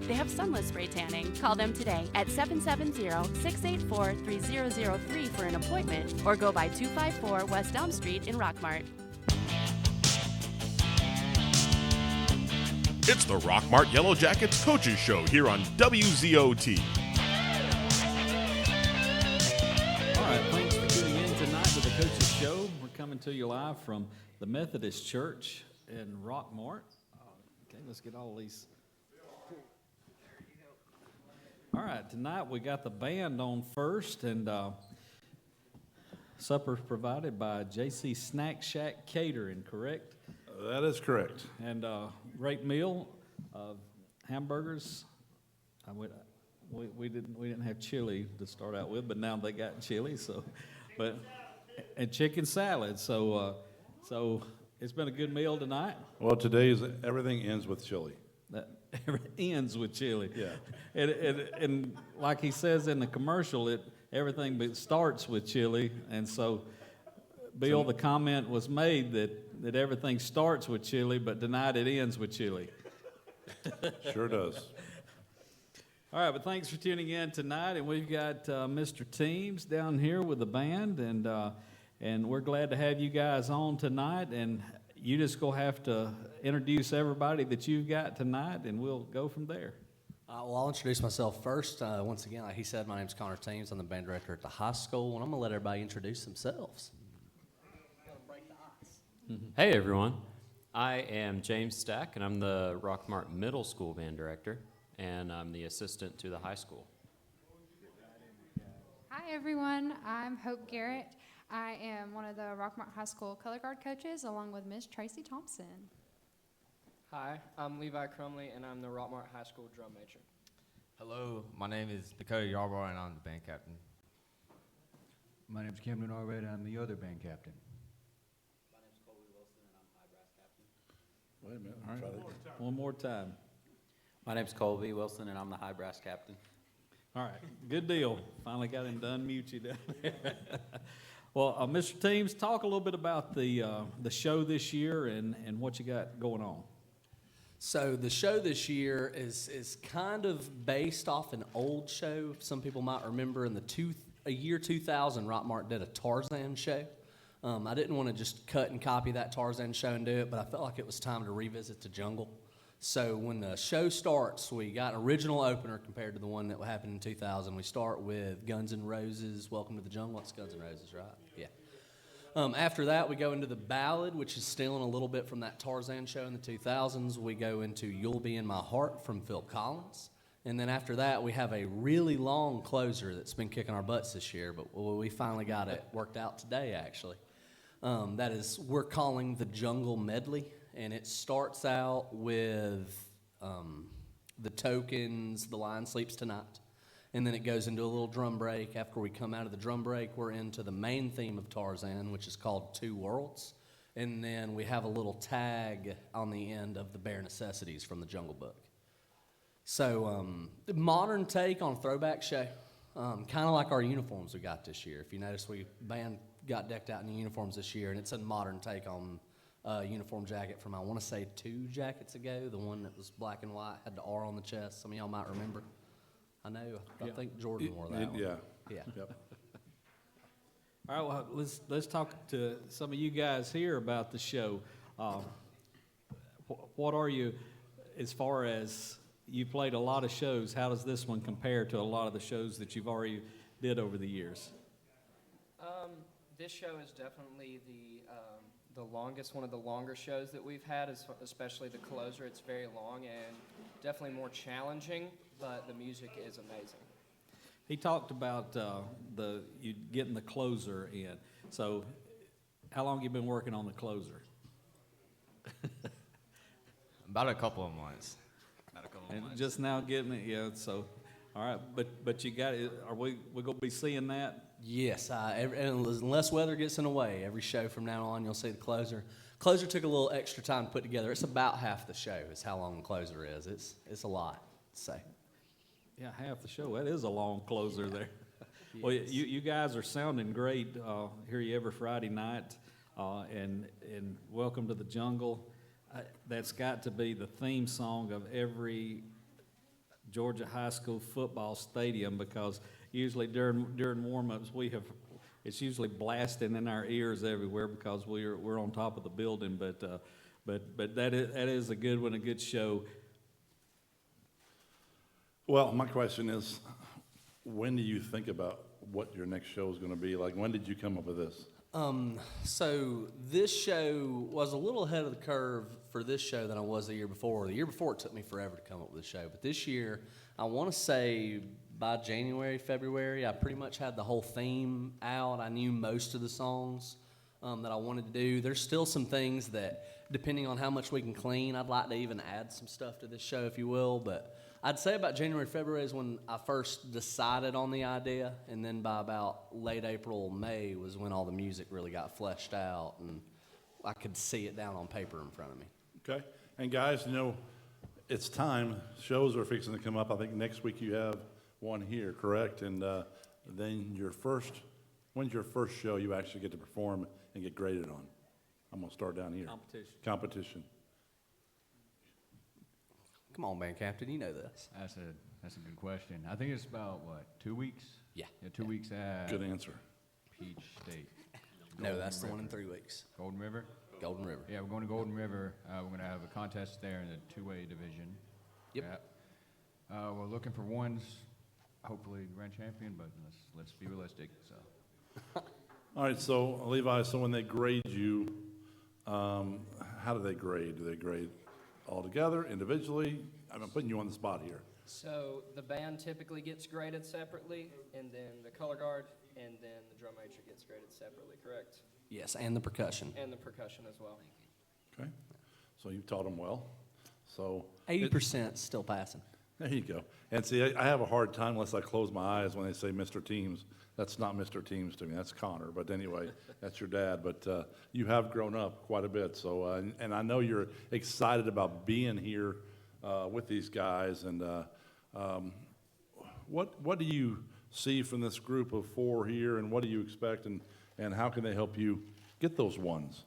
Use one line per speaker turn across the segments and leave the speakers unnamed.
They have sunless spray tanning. Call them today at 770-684-3003 for an appointment or go by 254 West Elm Street in Rockmart.
It's the Rockmart Yellow Jackets Coaches Show here on WZOT.
All right, thanks for tuning in tonight to the Coaches Show. We're coming to you live from the Methodist Church in Rockmart. Okay, let's get all these. All right, tonight we got the band on first, and supper's provided by JC Snack Shack Catering, correct?
That is correct.
And great meal of hamburgers. We didn't have chili to start out with, but now they got chili. And chicken salad. So it's been a good meal tonight.
Well, everything ends with chili.
That ends with chili.
Yeah.
And like he says in the commercial, everything starts with chili, and so. Bill, the comment was made that everything starts with chili, but tonight it ends with chili.
Sure does.
All right, but thanks for tuning in tonight, and we've got Mr. Teams down here with the band, and we're glad to have you guys on tonight, and you just go have to introduce everybody that you've got tonight, and we'll go from there.
Well, I'll introduce myself first. Once again, like he said, my name's Connor Teams. I'm the band director at the high school, and I'm going to let everybody introduce themselves.
Hey everyone, I am James Stack, and I'm the Rockmart Middle School band director, and I'm the assistant to the high school.
Hi everyone, I'm Hope Garrett. I am one of the Rockmart High School color guard coaches along with Miss Tracy Thompson.
Hi, I'm Levi Crumley, and I'm the Rockmart High School drum major.
Hello, my name is Dakota Yarborough, and I'm the band captain.
My name's Camden Arveda, I'm the other band captain.
Wait a minute.
All right. One more time.
My name's Colby Wilson, and I'm the high brass captain.
All right, good deal. Finally got him to unmute you down there. Well, Mr. Teams, talk a little bit about the show this year and what you got going on.
So the show this year is kind of based off an old show. Some people might remember in the year 2000, Rockmart did a Tarzan show. I didn't want to just cut and copy that Tarzan show and do it, but I felt like it was time to revisit the jungle. So when the show starts, we got an original opener compared to the one that happened in 2000. We start with Guns N' Roses, Welcome to the Jungle. It's Guns N' Roses, right? Yeah. After that, we go into the ballad, which is stealing a little bit from that Tarzan show in the 2000s. We go into You'll Be in My Heart from Phil Collins. And then after that, we have a really long closer that's been kicking our butts this year, but we finally got it worked out today, actually. That is, we're calling the Jungle Medley, and it starts out with the Tokens, The Lion Sleeps Tonight, and then it goes into a little drum break. After we come out of the drum break, we're into the main theme of Tarzan, which is called Two Worlds, and then we have a little tag on the end of the Bare Necessities from the Jungle Book. So, modern take on a throwback show, kind of like our uniforms we got this year. If you notice, band got decked out in uniforms this year, and it's a modern take on a uniform jacket from, I want to say, 2 jackets ago. The one that was black and white, had the R on the chest. Some of y'all might remember. I know. I think Jordan wore that one.
Yeah.
Yeah.
Yep.
All right, well, let's talk to some of you guys here about the show. What are you, as far as you played a lot of shows, how does this one compare to a lot of the shows that you've already did over the years?
This show is definitely the longest, one of the longer shows that we've had, especially the closer. It's very long and definitely more challenging, but the music is amazing.
He talked about you getting the closer in. So how long have you been working on the closer?
About a couple of months.
And just now getting it, yeah. So, all right, but you got it. Are we gonna be seeing that?
Yes, unless weather gets in the way, every show from now on you'll see the closer. Closer took a little extra time to put together. It's about half the show is how long the closer is. It's a lot to say.
Yeah, half the show. That is a long closer there. Yes. Well, you guys are sounding great. Hear you every Friday night, and Welcome to the Jungle. That's got to be the theme song of every Georgia High School football stadium, because usually during warm-ups, it's usually blasting in our ears everywhere because we're on top of the building, but that is a good one, a good show.
Well, my question is, when do you think about what your next show is going to be? Like, when did you come up with this?
So this show was a little ahead of the curve for this show than I was the year before. The year before, it took me forever to come up with the show. But this year, I want to say by January, February, I pretty much had the whole theme out. I knew most of the songs that I wanted to do. There's still some things that, depending on how much we can clean, I'd like to even add some stuff to this show, if you will. But I'd say about January, February is when I first decided on the idea, and then by about late April, May was when all the music really got fleshed out, and I could see it down on paper in front of me.
Okay. And guys, you know, it's time. Shows are fixing to come up. I think next week you have one here, correct? And then when's your first show you actually get to perform and get graded on? I'm going to start down here. Competition.
Come on, band captain, you know this.
That's a good question. I think it's about, what, 2 weeks?
Yeah.
2 weeks at
Good answer.
Peach State.
No, that's the one in 3 weeks.
Golden River?
Golden River.
Yeah, we're going to Golden River. We're going to have a contest there in the two-way division.
Yep.
Yeah. We're looking for ones, hopefully grand champion, but let's be realistic. So.
All right, so Levi, so when they grade you, how do they grade? Do they grade all together, individually? I'm putting you on the spot here.
So the band typically gets graded separately, and then the color guard, and then the drum major gets graded separately, correct?
Yes, and the percussion.
And the percussion as well.
Okay, so you've taught them well. So
80% still passing.
There you go. And see, I have a hard time unless I close my eyes when they say Mr. Teams. That's not Mr. Teams to me. That's Connor. But anyway, that's your dad. But you have grown up quite a bit. So, and I know you're excited about being here with these guys. And what do you see from this group of four here, and what do you expect, and how can they help you get those ones?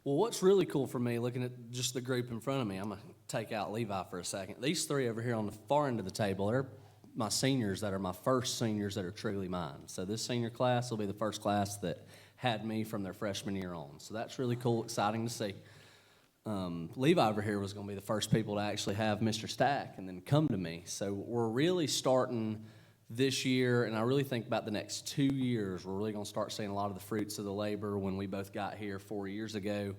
Well, what's really cool for me, looking at just the group in front of me, I'm going to take out Levi for a second. These three over here on the far end of the table, they're my seniors that are my first seniors that are truly mine. So this senior class will be the first class that had me from their freshman year on. So that's really cool, exciting to see. Levi over here was going to be the first people to actually have Mr. Stack and then come to me. So we're really starting this year, and I really think about the next 2 years, we're really going to start seeing a lot of the fruits of the labor when we both got here 4 years ago.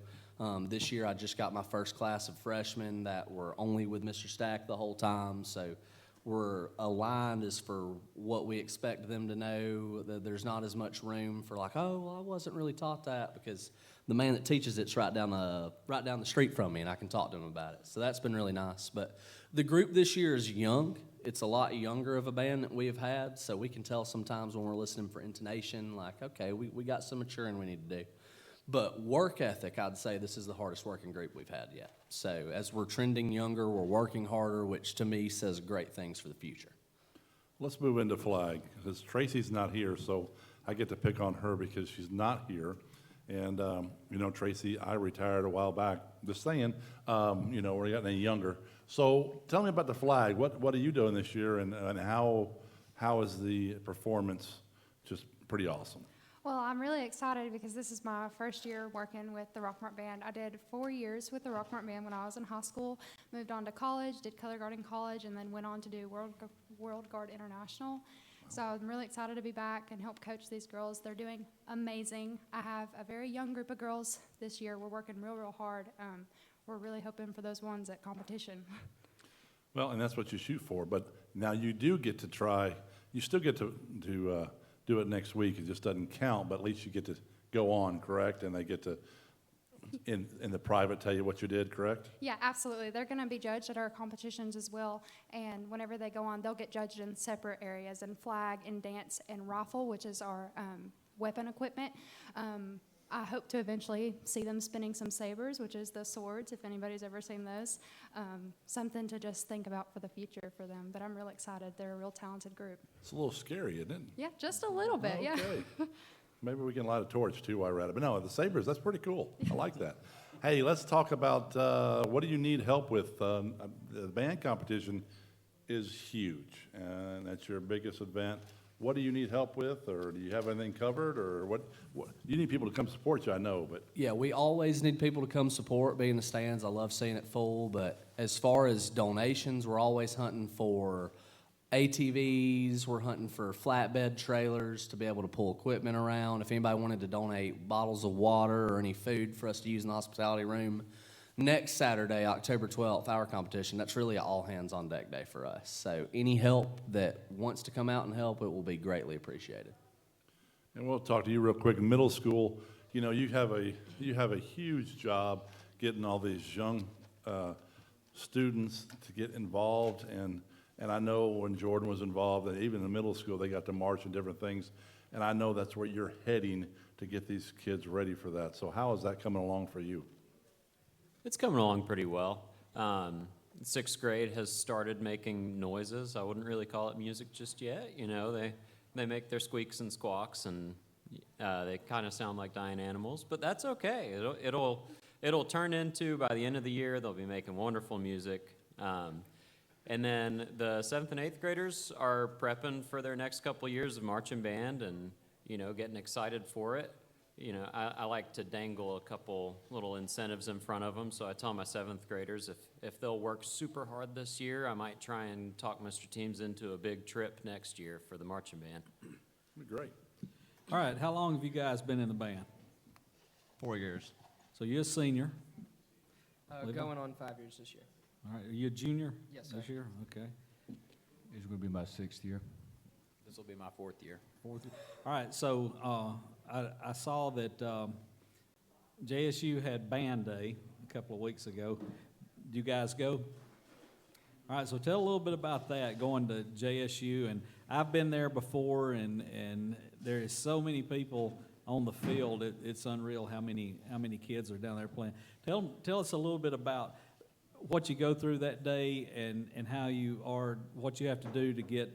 This year I just got my first class of freshmen that were only with Mr. Stack the whole time, so we're aligned as for what we expect them to know. That there's not as much room for like, oh, well, I wasn't really taught that, because the man that teaches it's right down the street from me, and I can talk to him about it. So that's been really nice. But the group this year is young. It's a lot younger of a band that we have had, so we can tell sometimes when we're listening for intonation, like, okay, we got some maturing we need to do. But work ethic, I'd say this is the hardest working group we've had yet. So as we're trending younger, we're working harder, which to me says great things for the future.
Let's move into flag, because Tracy's not here, so I get to pick on her because she's not here. And, you know, Tracy, I retired a while back, just saying, you know, we're getting any younger. So tell me about the flag. What are you doing this year, and how is the performance? Just pretty awesome.
Well, I'm really excited because this is my first year working with the Rockmart Band. I did 4 years with the Rockmart Band when I was in high school, moved on to college, did color guard in college, and then went on to do World Guard International. So I'm really excited to be back and help coach these girls. They're doing amazing. I have a very young group of girls this year. We're working real hard. We're really hoping for those ones at competition.
Well, and that's what you shoot for. But now you do get to try. You still get to do it next week. It just doesn't count, but at least you get to go on, correct? And they get to, in the private, tell you what you did, correct?
Yeah, absolutely. They're going to be judged at our competitions as well. And whenever they go on, they'll get judged in separate areas, in flag, in dance, and rifle, which is our weapon equipment. I hope to eventually see them spinning some sabers, which is the swords, if anybody's ever seen those. Something to just think about for the future for them. But I'm real excited. They're a real talented group.
It's a little scary, isn't it?
Yeah, just a little bit, yeah.
Okay. Maybe we can light a torch, too, while we're at it. But no, the sabers, that's pretty cool. I like that. Hey, let's talk about what do you need help with? The band competition, is huge, and that's your biggest event. What do you need help with, or do you have anything covered, or what you need people to come support you, I know, but
Yeah, we always need people to come support, be in the stands. I love seeing it full, but as far as donations, we're always hunting for ATVs, we're hunting for flatbed trailers to be able to pull equipment around. If anybody wanted to donate bottles of water or any food for us to use in the hospitality room, next Saturday, October 12th, our competition, that's really an all-hands-on-deck day for us. So any help that wants to come out and help, it will be greatly appreciated.
and we'll talk to you real quick. In middle school, you know, you have a huge job getting all these young students to get involved, and I know when Jordan was involved, and even in the middle school, they got to march and different things, and I know that's where you're heading to get these kids ready for that. So how is that coming along for you?
It's coming along pretty well. Sixth grade has started making noises. I wouldn't really call it music just yet. You know, they make their squeaks and squawks, and they kind of sound like dying animals. But that's okay. It'll turn into, by the end of the year, they'll be making wonderful music. And then the 7th and 8th graders are prepping for their next couple years of marching band, and you know, getting excited for it. You know, I like to dangle a couple little incentives in front of them, so I tell my 7th graders if they'll work super hard this year, I might try and talk Mr. Teams into a big trip next year for the marching band.
Great.
All right, how long have you guys been in the band?
4 years.
So you're a senior.
Going on 5 years this year.
All right, are you a junior?
Yes,
This
sir.
year, okay.
It's gonna be my 6th year.
This will be my 4th year.
All right, so I saw that JSU had Band Day a couple of weeks ago. Do you guys go? All right, so tell a little bit about that, going to JSU. And I've been there before, and there is so many people on the field. It's unreal how many kids are down there playing. Tell us a little bit about what you go through that day, and how what you have to do to get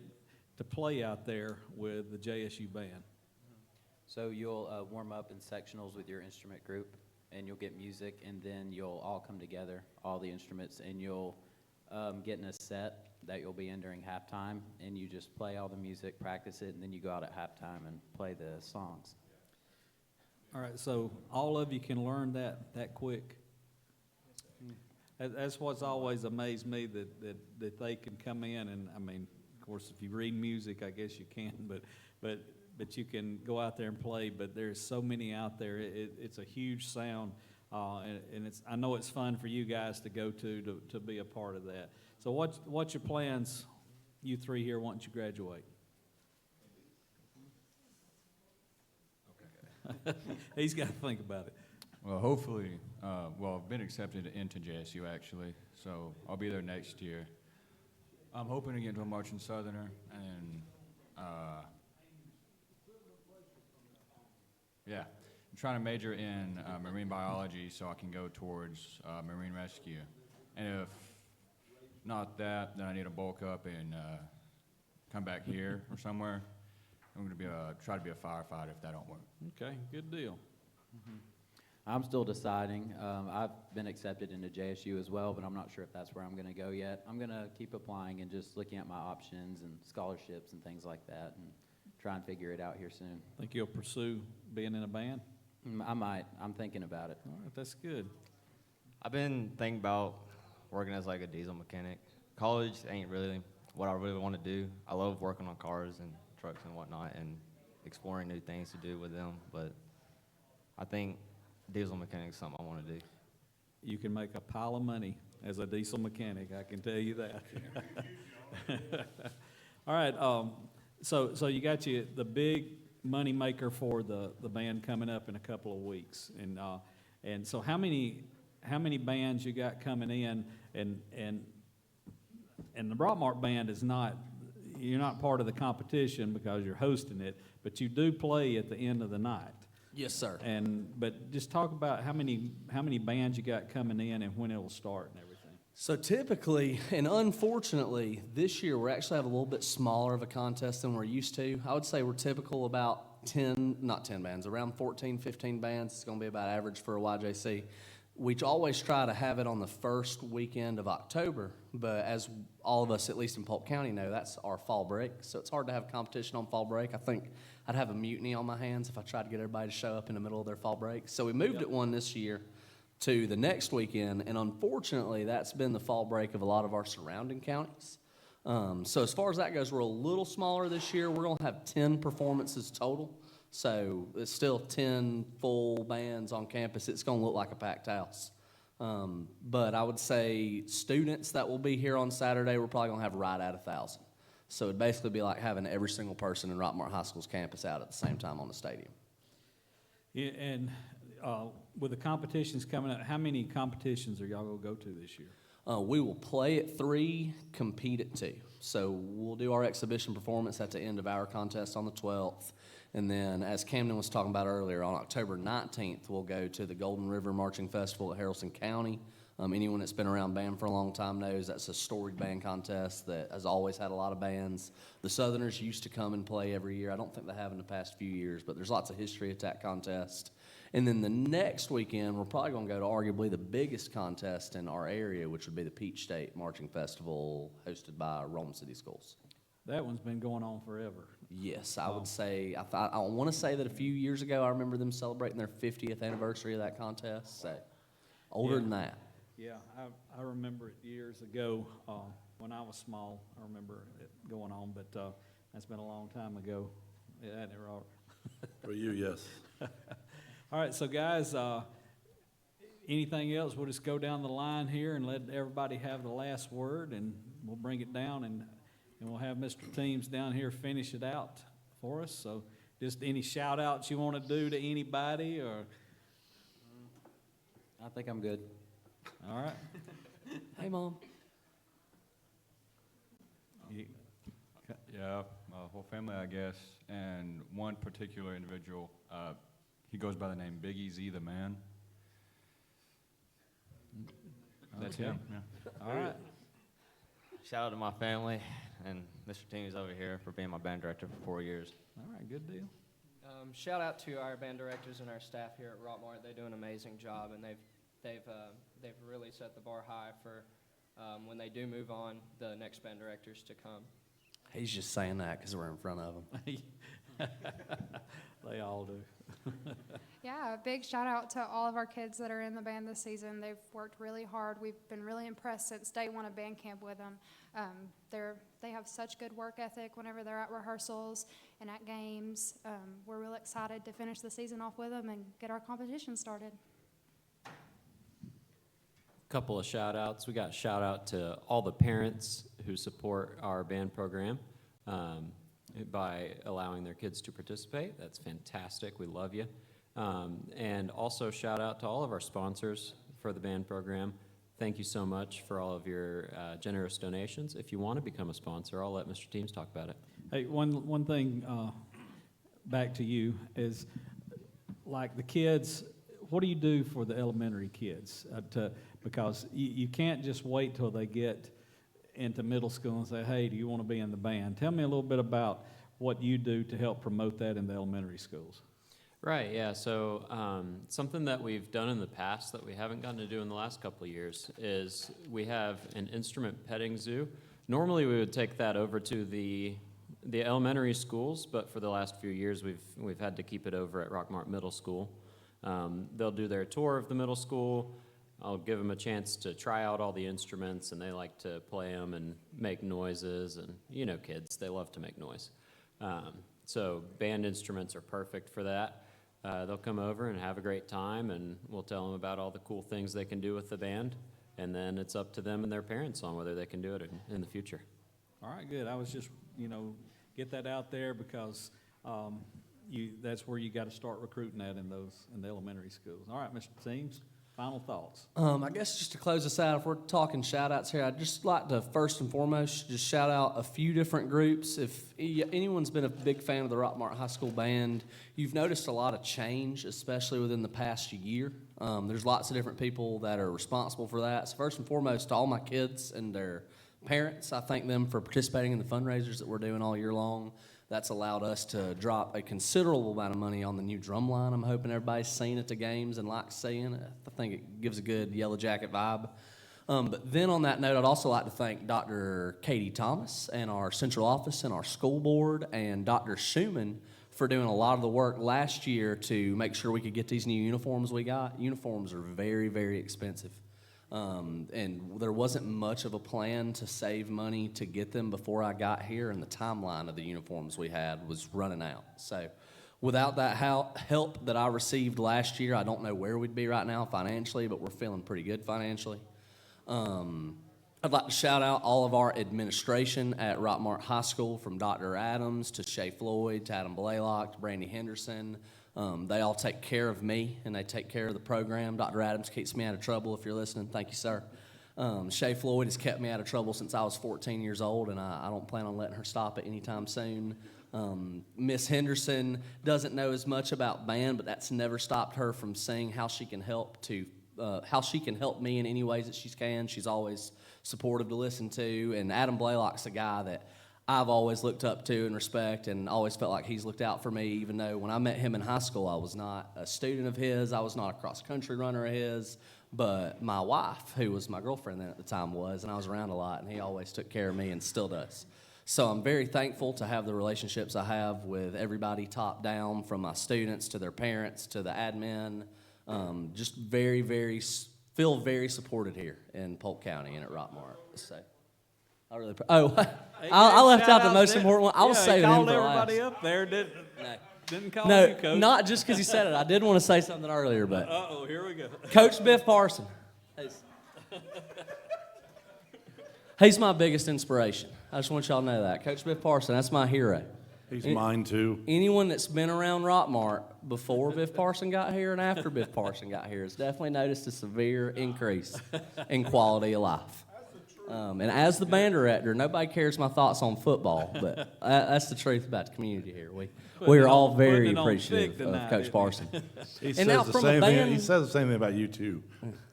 to play out there with the JSU band.
So you'll warm up in sectionals with your instrument group, and you'll get music, and then you'll all come together, all the instruments, and you'll get in a set that you'll be in during halftime, and you just play all the music, practice it, and then you go out at halftime and play the songs.
All right, so all of you can learn that quick? That's what's always amazed me, that they can come in, and I mean, of course, if you read music, I guess you can, but you can go out there and play. But there's so many out there. It's a huge sound, and I know it's fun for you guys to go to be a part of that. So what's your plans, you three here, once you graduate? Okay. He's got to think about it.
Well, hopefully, I've been accepted into JSU actually, so I'll be there next year. I'm hoping to get into a Marching Southerner, and I'm trying to major in marine biology so I can go towards marine rescue. And if not that, then I need to bulk up and come back here or somewhere. I'm going to try to be a firefighter if that don't work.
Okay, good deal.
Mm-hmm. I'm still deciding. I've been accepted into JSU as well, but I'm not sure if that's where I'm going to go yet. I'm going to keep applying and just looking at my options and scholarships and things like that, and try and figure it out here soon.
Think you'll pursue being in a band?
I might. I'm thinking about it.
All right, that's good.
I've been thinking about working as like a diesel mechanic. College ain't really what I really want to do. I love working on cars and trucks and whatnot and exploring new things to do with them, but I think diesel mechanic is something I want to do.
You can make a pile of money as a diesel mechanic, I can tell you that. All right, so you got the big money maker for the band coming up in a couple of weeks, and so how many bands you got coming in, and the Rockmart band is not, you're not part of the competition because you're hosting it, but you do play at the end of the night.
Yes, sir.
But just talk about how many bands you got coming in and when it'll start and everything.
So typically, and unfortunately, this year we're actually have a little bit smaller of a contest than we're used to. I would say we're typical about 10 bands, around 14, 15 bands. It's going to be about average for a YJC. We always try to have it on the first weekend of October, but as all of us, at least in Polk County, know, that's our fall break. So it's hard to have competition on fall break. I think I'd have a mutiny on my hands if I tried to get everybody to show up in the middle of their fall break. So we moved it one this year to the next weekend, and unfortunately, that's been the fall break of a lot of our surrounding counties. So as far as that goes, we're a little smaller this year. We're gonna have 10 performances total. So it's still 10 full bands on campus. It's gonna look like a packed house. But I would say students that will be here on Saturday, we're probably gonna have right at 1,000. So it'd basically be like having every single person in Rockmart High School's campus out at the same time on the stadium.
Yeah, and with the competitions coming up, how many competitions are y'all gonna go to this year?
We will play at 3, compete at 2. So we'll do our exhibition performance at the end of our contest on the 12th. And then, as Camden was talking about earlier, on October 19th, we'll go to the Golden River Marching Festival at Haralson County. Anyone that's been around band for a long time knows that's a storied band contest that has always had a lot of bands. The Southerners used to come and play every year. I don't think they have in the past few years, but there's lots of history at that contest. And then the next weekend, we're probably going to go to arguably the biggest contest in our area, which would be the Peach State Marching Festival hosted by Rome City Schools.
That one's been going on forever.
Yes, I would say, I want to say that a few years ago, I remember them celebrating their 50th anniversary of that contest, so older than that.
Yeah, I remember it years ago, when I was small. I remember it going on, but that's been a long time ago. Yeah, isn't it, Robert?
For you, yes.
All right, so guys, anything else? We'll just go down the line here and let everybody have the last word, and we'll bring it down, and we'll have Mr. Teams down here finish it out for us. So just any shout outs you want to do to anybody, or?
I think I'm good.
All right.
Hey, Mom.
Yeah, my whole family, I guess, and one particular individual, he goes by the name Big Easy the Man. That's
Okay.
him, yeah.
All right.
Shout out to my family and Mr. Teams over here for being my band director for 4 years.
All right, good deal.
Shout out to our band directors and our staff here at Rockmart. They do an amazing job, and they've really set the bar high for when they do move on, the next band directors to come.
He's just saying that because we're in front of him.
They all do.
Yeah, a big shout out to all of our kids that are in the band this season. They've worked really hard. We've been really impressed since day one of band camp with them. They have such good work ethic whenever they're at rehearsals and at games. We're real excited to finish the season off with them and get our competition started.
Couple of shout outs. We got shout out to all the parents who support our band program by allowing their kids to participate. That's fantastic. We love you. And also shout out to all of our sponsors for the band program. Thank you so much for all of your generous donations. If you want to become a sponsor, I'll let Mr. Teams talk about it.
Hey, one thing back to you is, like the kids, what do you do for the elementary kids? Because you can't just wait till they get into middle school and say, hey, do you want to be in the band? Tell me a little bit about what you do to help promote that in the elementary schools.
Right, yeah, so something that we've done in the past that we haven't gotten to do in the last couple of years is we have an instrument petting zoo. Normally we would take that over to the elementary schools, but for the last few years we've had to keep it over at Rockmart Middle School. They'll do their tour of the middle school. I'll give them a chance to try out all the instruments, and they like to play them and make noises, and you know kids, they love to make noise. So band instruments are perfect for that. They'll come over and have a great time, and we'll tell them about all the cool things they can do with the band, and then it's up to them and their parents on whether they can do it in the future.
All right, good. I was just, get that out there because that's where you got to start recruiting that in the elementary schools. All right, Mr. Teams, final thoughts.
I guess just to close us out, if we're talking shout-outs here, I'd just like to first and foremost just shout out a few different groups. If anyone's been a big fan of the Rockmart High School Band, you've noticed a lot of change, especially within the past year. There's lots of different people that are responsible for that. So first and foremost, to all my kids and their parents, I thank them for participating in the fundraisers that we're doing all year long. That's allowed us to drop a considerable amount of money on the new drum line. I'm hoping everybody's seen at the games and likes seeing it. I think it gives a good Yellow Jacket vibe. But then on that note, I'd also like to thank Dr. Katie Thomas and our central office and our school board and Dr. Schumann for doing a lot of the work last year to make sure we could get these new uniforms we got. Uniforms are very, very expensive. And there wasn't much of a plan to save money to get them before I got here, and the timeline of the uniforms we had was running out. So without that help that I received last year, I don't know where we'd be right now financially, but we're feeling pretty good financially. I'd like to shout out all of our administration at Rockmart High School, from Dr. Adams to Shay Floyd to Adam Blaylock to Brandy Henderson. They all take care of me, and they take care of the program. Dr. Adams keeps me out of trouble, if you're listening. Thank you, sir. Shay Floyd has kept me out of trouble since I was 14 years old, and I don't plan on letting her stop it anytime soon. Miss Henderson doesn't know as much about band, but that's never stopped her from saying how she can help me in any ways that she can. She's always supportive to listen to. And Adam Blaylock's a guy that I've always looked up to and respect, and always felt like he's looked out for me, even though when I met him in high school, I was not a student of his, I was not a cross-country runner of his, but my wife, who was my girlfriend then at the time, was, and I was around a lot, and he always took care of me and still does. So I'm very thankful to have the relationships I have with everybody top down, from my students to their parents to the admin. Just feel very supported here in Polk County and at Rockmart. So I really. I left out the most important one. I was saving him for last.
Everybody up there didn't call
No,
you, Coach.
not just because he said it. I did want to say something earlier, but.
Uh-oh, here we go.
Coach Biff Parson. He's my biggest inspiration. I just want y'all to know that. Coach Biff Parson, that's my hero.
He's mine too.
Anyone that's been around Rockmart before Biff Parson got here and after Biff Parson got here has definitely noticed a severe increase in quality of life. And as the band director, nobody cares my thoughts on football, but that's the truth about the community here. We are all very appreciative of Coach Parson.
He says the same thing about you too.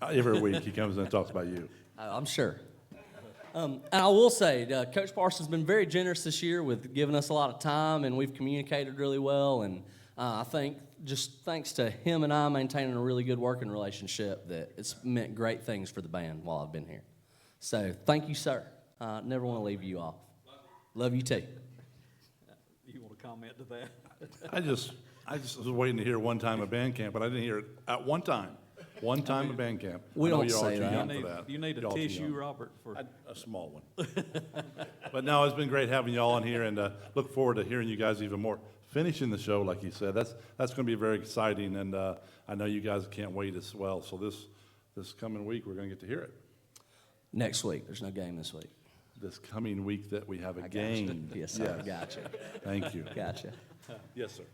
Every week he comes in and talks about you.
I'm sure. And I will say, Coach Parsons has been very generous this year with giving us a lot of time, and we've communicated really well. And I think just thanks to him and I maintaining a really good working relationship, that it's meant great things for the band while I've been here. So thank you, sir. Never want to leave you off. Love you too.
You want to comment to that?
I just was waiting to hear one time at band camp, but I didn't hear it at one time. One time at band camp.
We don't
y'all
say
are too
that.
young for that.
You need a
Y'all too
tissue,
young.
Robert, for
A small one. But no, it's been great having y'all on here, and look forward to hearing you guys even more. Finishing the show, like you said, that's going to be very exciting, and I know you guys can't wait as well. So this coming week, we're going to get to hear it.
Next week. There's no game this week.
This coming week that we have a game.
Yes, sir. Gotcha.
Thank you.
Gotcha.
Yes, sir.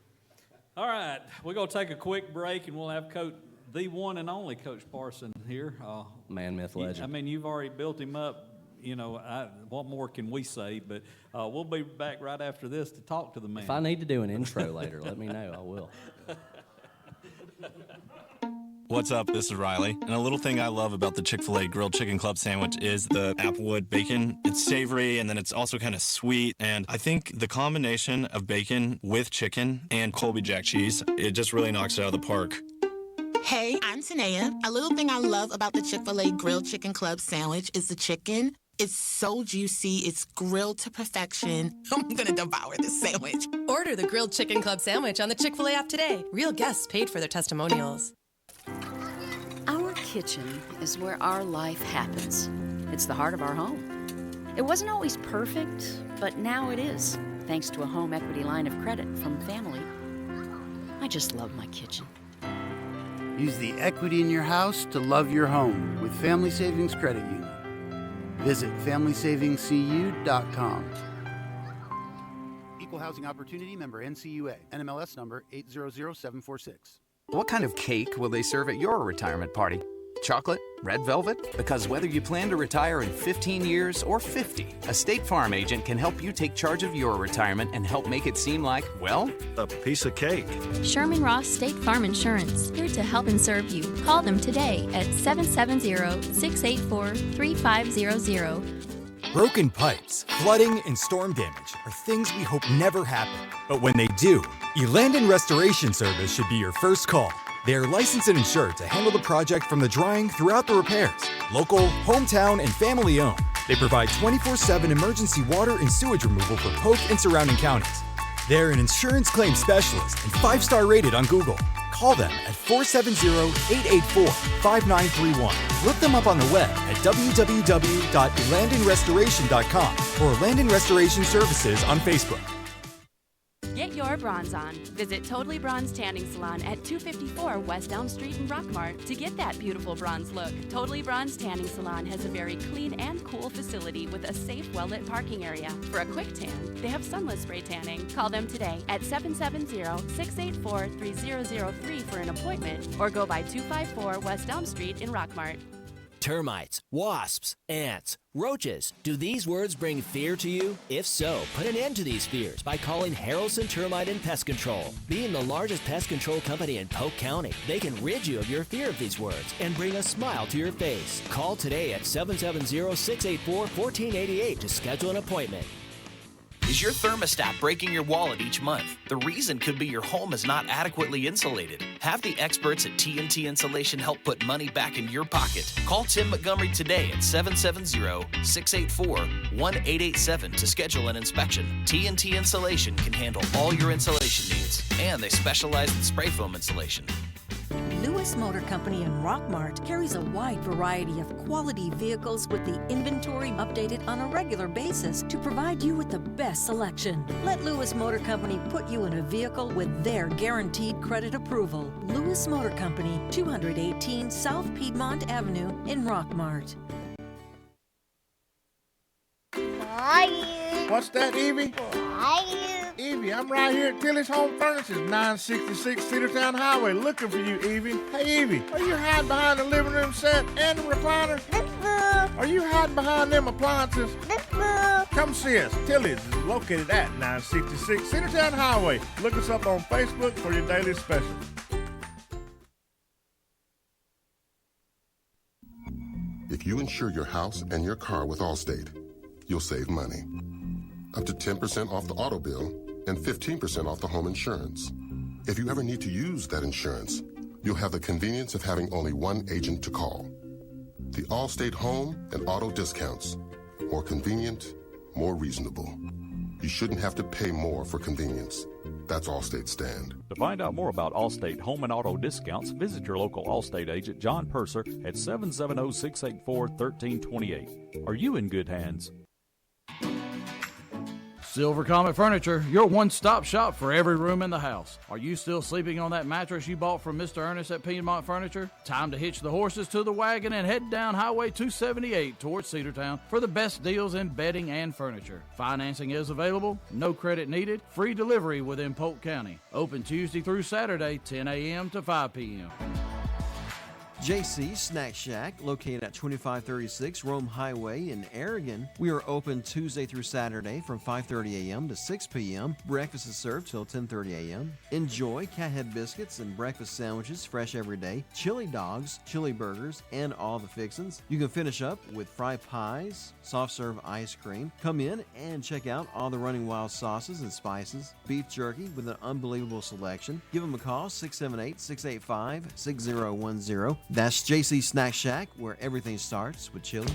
All right, we're going to take a quick break, and we'll have the one and only Coach Parson here.
Man, myth, legend.
I mean, you've already built him up. You know, what more can we say? But we'll be back right after this to talk to the man.
If I need to do an intro later, let me know. I will.
What's up? This is Riley. And a little thing I love about the Chick-fil-A Grilled Chicken Club sandwich is the Applewood bacon. It's savory, and then it's also kind of sweet. And I think the combination of bacon with chicken and Colby Jack cheese, it just really knocks it out of the park.
Hey, I'm Tanea. A little thing I love about the Chick-fil-A Grilled Chicken Club sandwich is the chicken. It's so juicy. It's grilled to perfection. I'm going to devour this sandwich.
Order the Grilled Chicken Club sandwich on the Chick-fil-A app today. Real guests paid for their testimonials.
Our kitchen is where our life happens. It's the heart of our home. It wasn't always perfect, but now it is, thanks to a home equity line of credit from Family. I just love my kitchen.
Use the equity in your house to love your home with Family Savings Credit Union. Visit FamilySavingsCU.com. Equal Housing Opportunity member NCUA. NMLS number 800746.
What kind of cake will they serve at your retirement party? Chocolate? Red velvet? Because whether you plan to retire in 15 years or 50, a State Farm agent can help you take charge of your retirement and help make it seem like, well, a piece of cake.
Sherman Ross State Farm Insurance, here to help and serve you. Call them today at 770-684-3500.
Broken pipes, flooding, and storm damage are things we hope never happen. But when they do, Elandon Restoration Service should be your first call. They are licensed and insured to handle the project from the drying throughout the repairs. Local, hometown, and family owned. They provide 24/7 emergency water and sewage removal for Polk and surrounding counties. They're an insurance claim specialist and 5-star rated on Google. Call them at 470-884-5931. Look them up on the web at www.elandonrestoration.com or Elandon Restoration Services on Facebook.
Get your bronze on. Visit Totally Bronze Tanning Salon at 254 West Elm Street in Rockmart to get that beautiful bronze look. Totally Bronze Tanning Salon has a very clean and cool facility with a safe, well-lit parking area. For a quick tan, they have sunless spray tanning. Call them today at 770-684-3003 for an appointment or go by 254 West Elm Street in Rockmart.
Termites, wasps, ants, roaches. Do these words bring fear to you? If so, put an end to these fears by calling Harrelson Termite and Pest Control. Being the largest pest control company in Polk County, they can rid you of your fear of these words and bring a smile to your face. Call today at 770-684-1488 to schedule an appointment.
Is your thermostat breaking your wallet each month? The reason could be your home is not adequately insulated. Have the experts at TNT Insulation help put money back in your pocket. Call Tim Montgomery today at 770-684-1887 to schedule an inspection. TNT Insulation can handle all your insulation needs, and they specialize in spray foam insulation.
Lewis Motor Company in Rockmart carries a wide variety of quality vehicles with the inventory updated on a regular basis to provide you with the best selection. Let Lewis Motor Company put you in a vehicle with their guaranteed credit approval. Lewis Motor Company, 218 South Piedmont Avenue in Rockmart.
What's that, Evie? Evie, I'm right here at Tilly's Home Furnaces, 966 Cedartown Highway, looking for you, Evie. Hey, Evie, are you hiding behind the living room set and the recliner? Are you hiding behind them appliances? Come see us. Tilly's is located at 966 Cedartown Highway. Look us up on Facebook for your daily special.
If you insure your house and your car with Allstate, you'll save money. Up to 10% off the auto bill and 15% off the home insurance. If you ever need to use that insurance, you'll have the convenience of having only one agent to call. The Allstate home and auto discounts. More convenient, more reasonable. You shouldn't have to pay more for convenience. That's Allstate stand.
To find out more about Allstate home and auto discounts, visit your local Allstate agent, John Purser, at 770-684-1328. Are you in good hands?
Silver Comet Furniture, your one-stop shop for every room in the house. Are you still sleeping on that mattress you bought from Mr. Ernest at Piedmont Furniture? Time to hitch the horses to the wagon and head down Highway 278 towards Cedartown for the best deals in bedding and furniture. Financing is available, no credit needed, free delivery within Polk County. Open Tuesday through Saturday, 10 a.m. to 5 p.m.
JC Snack Shack, located at 2536 Rome Highway in Aragon. We are open Tuesday through Saturday from 5:30 a.m. to 6 p.m. Breakfast is served till 10:30 a.m. Enjoy cathead biscuits and breakfast sandwiches fresh every day, chili dogs, chili burgers, and all the fixins. You can finish up with fried pies, soft serve ice cream. Come in and check out all the Running Wild sauces and spices, beef jerky with an unbelievable selection. Give them a call, 678-685-6010. That's JC Snack Shack, where everything starts with chili.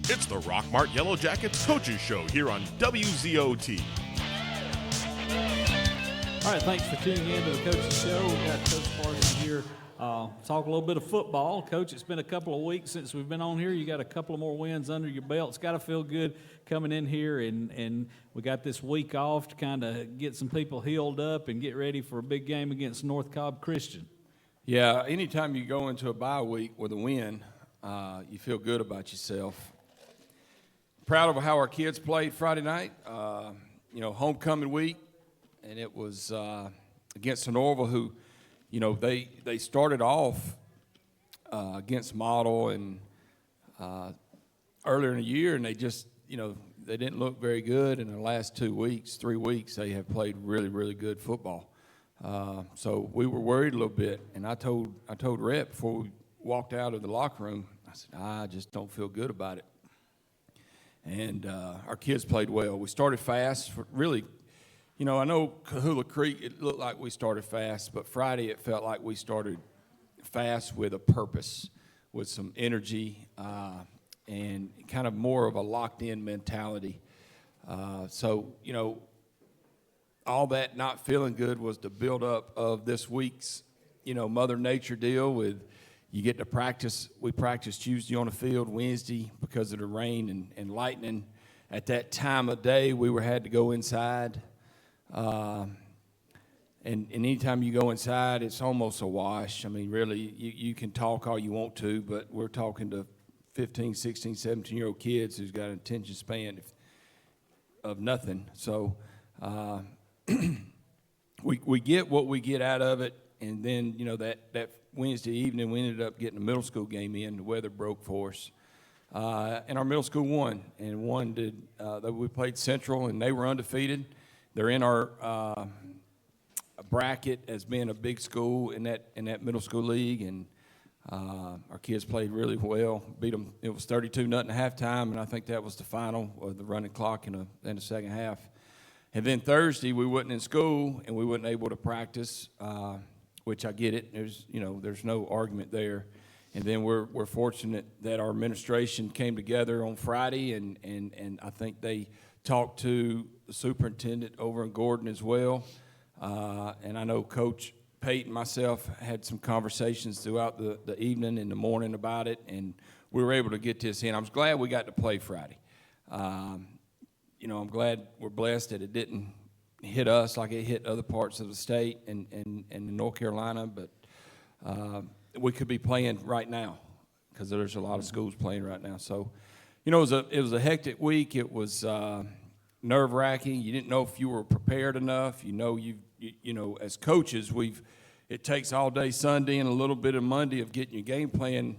It's the Rockmart Yellow Jackets Coaches Show here on WZOT.
All right, thanks for tuning in to the Coaches Show. We've got Coach Parson here. Talk a little bit of football. Coach, it's been a couple of weeks since we've been on here. You got a couple of more wins under your belt. It's got to feel good coming in here, and we got this week off to kind of get some people healed up and get ready for a big game against North Cobb Christian.
Yeah, anytime you go into a bye week with a win, you feel good about yourself. Proud of how our kids played Friday night. Homecoming week, and it was against Norval, who, they started off against Model and earlier in the year, and they just, they didn't look very good. In the last 3 weeks, they have played really, really good football. So we were worried a little bit, and I told Rhett before we walked out of the locker room, I said, I just don't feel good about it. And our kids played well. We started fast. Really, you know, I know Kahula Creek, it looked like we started fast, but Friday it felt like we started fast with a purpose, with some energy, and kind of more of a locked-in mentality. So, you know, all that not feeling good was the build-up of this week's, you know, Mother Nature deal with you get to practice. We practiced Tuesday on the field, Wednesday because of the rain and lightning. At that time of day, we had to go inside. And anytime you go inside, it's almost a wash. I mean, really, you can talk all you want to, but we're talking to 15, 16, 17-year-old kids who's got an attention span of nothing. So we get what we get out of it, and then, you know, that Wednesday evening we ended up getting a middle school game in. The weather broke for us. And our middle school won, and we played Central, and they were undefeated. They're in our bracket as being a big school in that middle school league, and our kids played really well. Beat them. It was 32-0 at halftime, and I think that was the final of the running clock in the second half. And then Thursday we wasn't in school and we wasn't able to practice, which I get it. There's no argument there. And then we're fortunate that our administration came together on Friday, and I think they talked to the superintendent over in Gordon as well. And I know Coach Pate and myself had some conversations throughout the evening and the morning about it, and we were able to get this in. I was glad we got to play Friday. You know, I'm glad we're blessed that it didn't hit us like it hit other parts of the state and in North Carolina, but we could be playing right now because there's a lot of schools playing right now. So, you know, it was a hectic week. It was nerve-wracking. You didn't know if you were prepared enough. You know, as coaches, it takes all day Sunday and a little bit of Monday of getting your game plan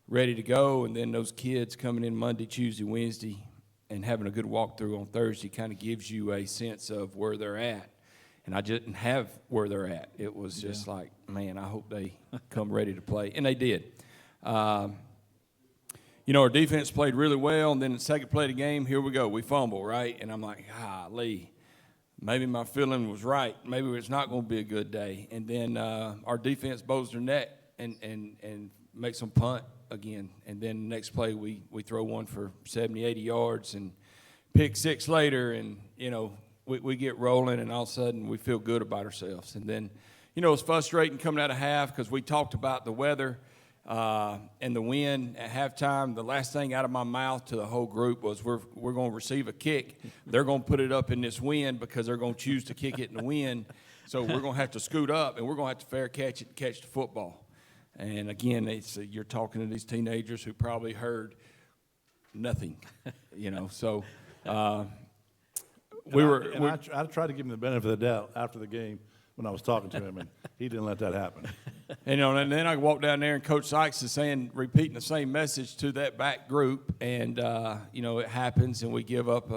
ready to go, and then those kids coming in Monday, Tuesday, Wednesday, and having a good walkthrough on Thursday kind of gives you a sense of where they're at. And I didn't have where they're at. It was just like, man, I hope they come ready to play. And they did. You know, our defense played really well, and then the second play of the game, here we go. We fumble, right? And I'm like, Lee, maybe my feeling was right. Maybe it's not going to be a good day. And then our defense bows their neck and makes them punt again. And then the next play, we throw one for 70, 80 yards and pick six later, and, you know, we get rolling, and all of a sudden we feel good about ourselves. And then, you know, it's frustrating coming out of half because we talked about the weather and the wind at halftime. The last thing out of my mouth to the whole group was we're going to receive a kick. They're going to put it up in this wind because they're going to choose to kick it in the wind. So we're going to have to scoot up, and we're going to have to fair catch it and catch the football. And, again, you're talking to these teenagers who probably heard nothing, you know. So
I tried to give him the benefit of the doubt after the game when I was talking to him, and he didn't let that happen.
You know, and then I walked down there, and Coach Sykes is repeating the same message to that back group, and, you know, it happens, and we give up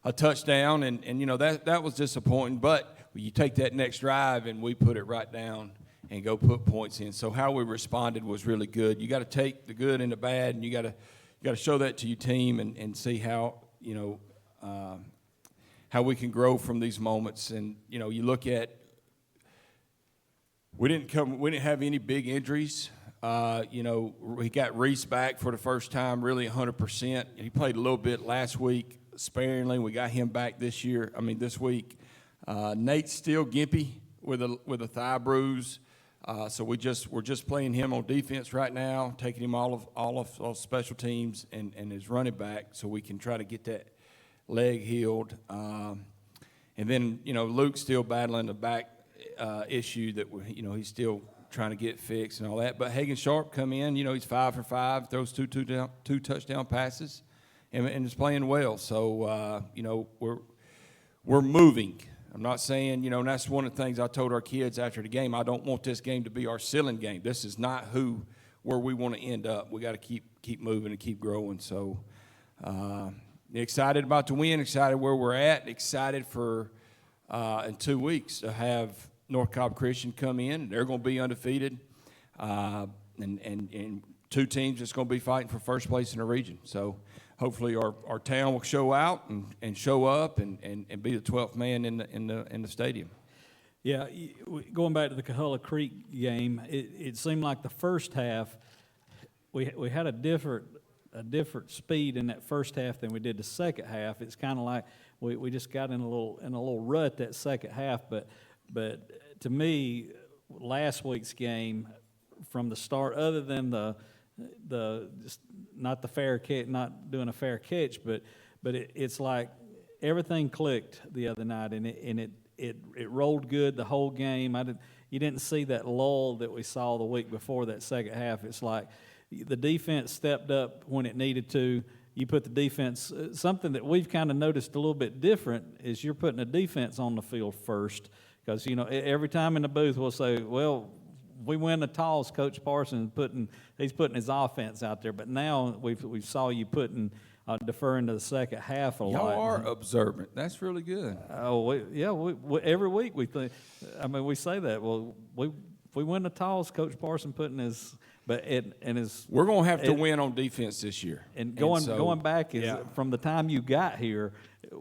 a touchdown, and you know, that was disappointing. But you take that next drive, and we put it right down and go put points in. So how we responded was really good. You got to take the good and the bad, and you got to show that to your team and see how, you know, how we can grow from these moments. And, you know, you look at, we didn't have any big injuries. You know, we got Reese back for the first time, really 100%. He played a little bit last week sparingly. We got him back this week. Nate's still gimpy with a thigh bruise. So we're just playing him on defense right now, taking him all of special teams and his running back, so we can try to get that leg healed. And then, you know, Luke's still battling the back issue that he's still trying to get fixed and all that. But Hagan Sharp come in, you know, he's 5 for 5, throws two touchdown passes, and is playing well. So you know, we're moving. I'm not saying, you know, and that's one of the things I told our kids after the game. I don't want this game to be our ceiling game. This is not where we want to end up. We got to keep moving and keep growing. So excited about the win, excited where we're at, excited for in 2 weeks to have North Cobb Christian come in. They're going to be undefeated, and two teams that's going to be fighting for first place in the region. So hopefully our town will show out and show up and be the 12th man in the stadium.
Yeah, going back to the Coahulla Creek game, it seemed like the first half we had a different speed in that first half than we did the second half. It's kind of like we just got in a little rut that second half. But to me, last week's game from the start, other than the just not the fair catch, not doing a fair catch, but it's like everything clicked the other night, and it rolled good the whole game. You didn't see that lull that we saw the week before that second half. It's like the defense stepped up when it needed to. You put the defense, something that we've kind of noticed a little bit different is you're putting the defense on the field first, because, you know, every time in the booth we'll say, well, we win the toss, Coach Parsons he's putting his offense out there. But now we saw you deferring to the second half a lot.
Y'all are observant. That's really good.
Oh, we every week we think. I mean, we say that. Well, we win the toss, Coach Parsons putting his.
We're going to have to win on defense this year.
And going back from the time you got here,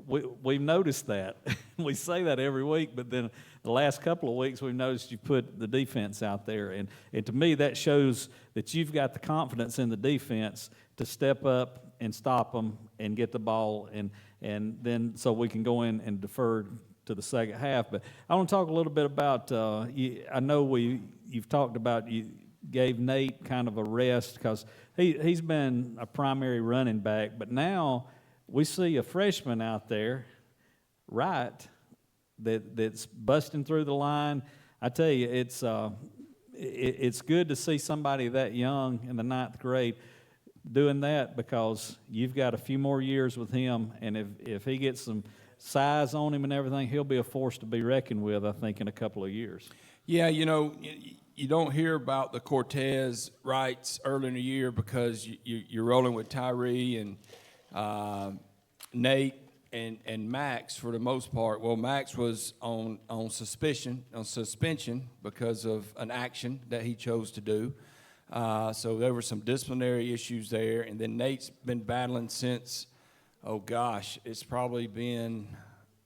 we've noticed that. We say that every week, but then the last couple of weeks we've noticed you put the defense out there. And to me, that shows that you've got the confidence in the defense to step up and stop them and get the ball, and then so we can go in and defer to the second half. But I want to talk a little bit about, I know you've talked about you gave Nate kind of a rest because he's been a primary running back, but now we see a freshman out there, Wright, that's busting through the line. I tell you, it's good to see somebody that young in the 9th grade doing that, because you've got a few more years with him, and if he gets some size on him and everything, he'll be a force to be reckoned with, I think, in a couple of years.
Yeah, you know, you don't hear about the Cortez Wrights early in the year because you're rolling with Tyree and Nate and Max for the most part. Well, Max was on suspension because of an action that he chose to do. So there were some disciplinary issues there. And then Nate's been battling since, it's probably been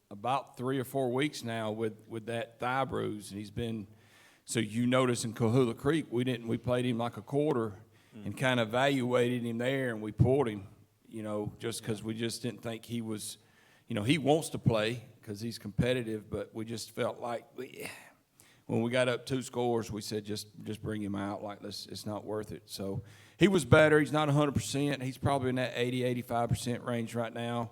about 3 or 4 weeks now with that thigh bruise. And he's been, so you notice in Coahulla Creek, we played him like a quarter and kind of evaluated him there, and we pulled him, just because we just didn't think he was, he wants to play because he's competitive, but we just felt like when we got up 2 scores, we said just bring him out. Like, it's not worth it. So he was better. He's not 100%. He's probably in that 80-85% range right now.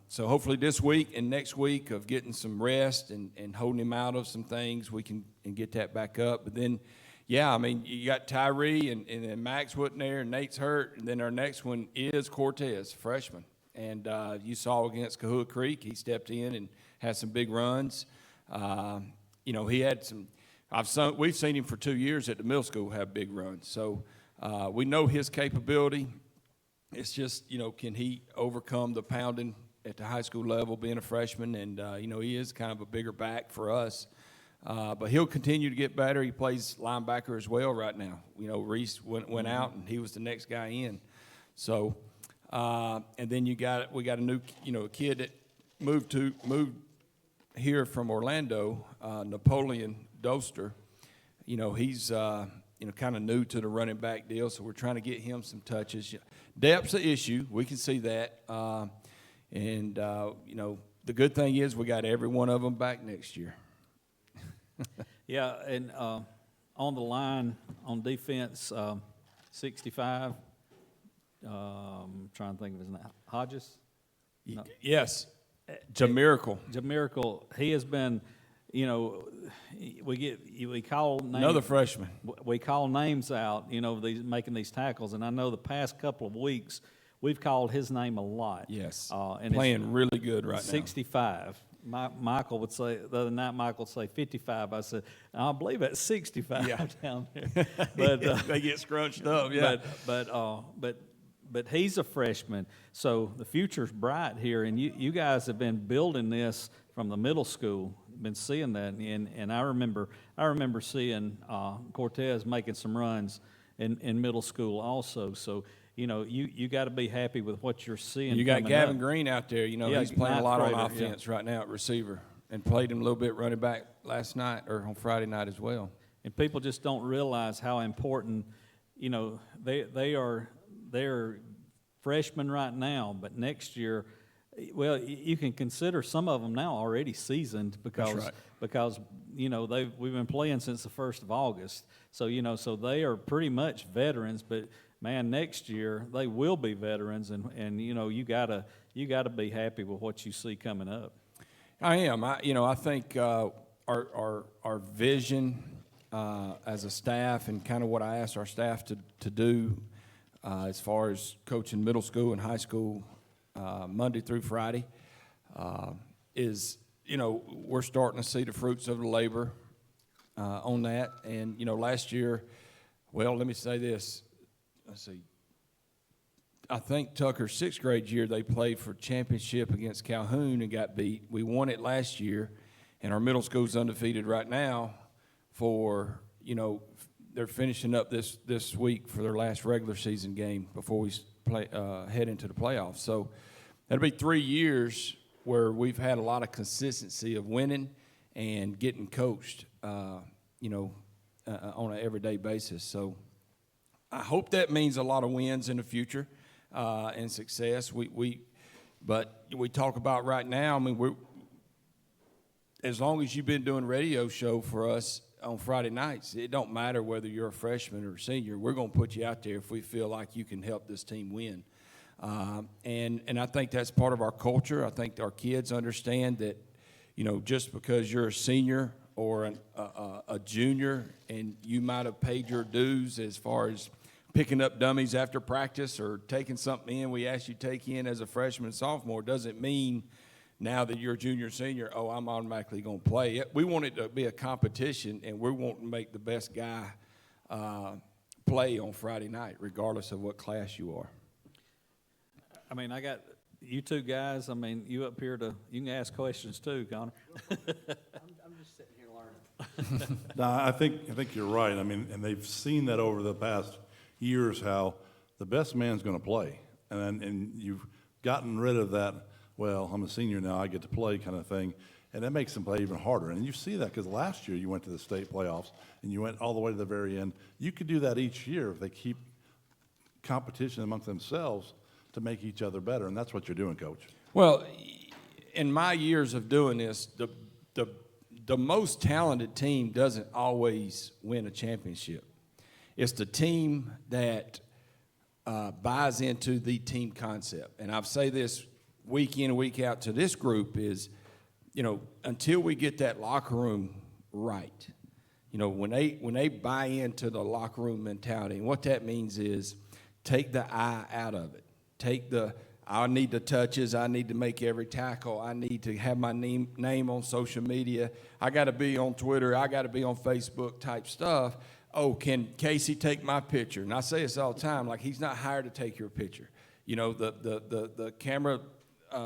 So hopefully this week and next week of getting some rest and holding him out of some things, we can get that back up. But then, you got Tyree and then Max wasn't there, and Nate's hurt, and then our next one is Cortez, freshman. And you saw against Coahulla Creek, he stepped in and had some big runs. He had some. We've seen him for 2 years at the middle school have big runs. So we know his capability. It's just, can he overcome the pounding at the high school level, being a freshman? And, he is kind of a bigger back for us. But he'll continue to get better. He plays linebacker as well right now. Reese went out, and he was the next guy in. So, and then we got a new, a kid that moved here from Orlando, Napoleon Doster. He's kind of new to the running back deal, so we're trying to get him some touches. Depth's an issue. We can see that. The good thing is we got every one of them back next year.
Yeah, and on the line, on defense, 65, I'm trying to think of his name, Hodges?
No. Yes, Jamirical.
Jamirical, he has been, we call names.
Another freshman.
We call names out, making these tackles, and I know the past couple of weeks we've called his name a lot.
Yes, and playing really good right
65.
now.
Michael would say, the other night Michael would say 55. I said, I believe that's 65 down there. But
they get scrunched up, yeah.
But he's a freshman, so the future's bright here, and you guys have been building this from the middle school, been seeing that, and I remember seeing Cortez making some runs in middle school also. So, you know, you got to be happy with what you're seeing.
You got
coming
Gavin
up.
Green out there. You know,
Yeah,
he's playing a lot on
ninth grader,
offense right now at receiver, and played him a little bit running back last night or on Friday night as well.
And people just don't realize how important, you know, they're freshmen right now, but next year, well, you can consider some of them now already seasoned because you know we've been playing since the 1st of August. So you know, so they are pretty much veterans. But man, next year they will be veterans, and you know you gotta be happy with what you see coming up.
I am. I think our vision as a staff and kind of what I asked our staff to do as far as coaching middle school and high school Monday through Friday is, you know, we're starting to see the fruits of the labor on that. And, you know, last year, well, let me say this. Let's see. I think Tucker's 6th grade year, they played for championship against Calhoun and got beat. We won it last year, and our middle school's undefeated right now for, you know, they're finishing up this week for their last regular season game before we head into the playoffs. So that'll be 3 years where we've had a lot of consistency of winning and getting coached, you know, on an everyday basis. So I hope that means a lot of wins in the future and success. But we talk about right now, I mean, as long as you've been doing radio show for us on Friday nights, it don't matter whether you're a freshman or a senior. We're going to put you out there if we feel like you can help this team win. And I think that's part of our culture. I think our kids understand that, you know, just because you're a senior or a junior and you might have paid your dues as far as picking up dummies after practice or taking something in we asked you to take in as a freshman and sophomore doesn't mean now that you're a junior or senior, oh, I'm automatically going to play. We want it to be a competition, and we want to make the best guy play on Friday night, regardless of what class you are.
I mean, I got you two guys. I mean, you up here you can ask questions too, Connor.
I'm just sitting here learning.
No, I think you're right. I mean, and they've seen that over the past years how the best man's going to play, and you've gotten rid of that. Well, I'm a senior now, I get to play kind of thing, and that makes them play even harder. And you see that because last year you went to the state playoffs and you went all the way to the very end. You could do that each year if they keep competition amongst themselves to make each other better, and that's what you're doing, Coach.
Well, in my years of doing this, the most talented team doesn't always win a championship. It's the team that buys into the team concept. And I've say this week in and week out to this group is, you know, until we get that locker room right, you know, when they buy into the locker room mentality, and what that means is take the I out of it. Take I need the touches, I need to make every tackle, I need to have my name on social media, I got to be on Twitter, I got to be on Facebook type stuff. Oh, can Casey take my picture? And I say this all the time, like he's not hired to take your picture. You know, the camera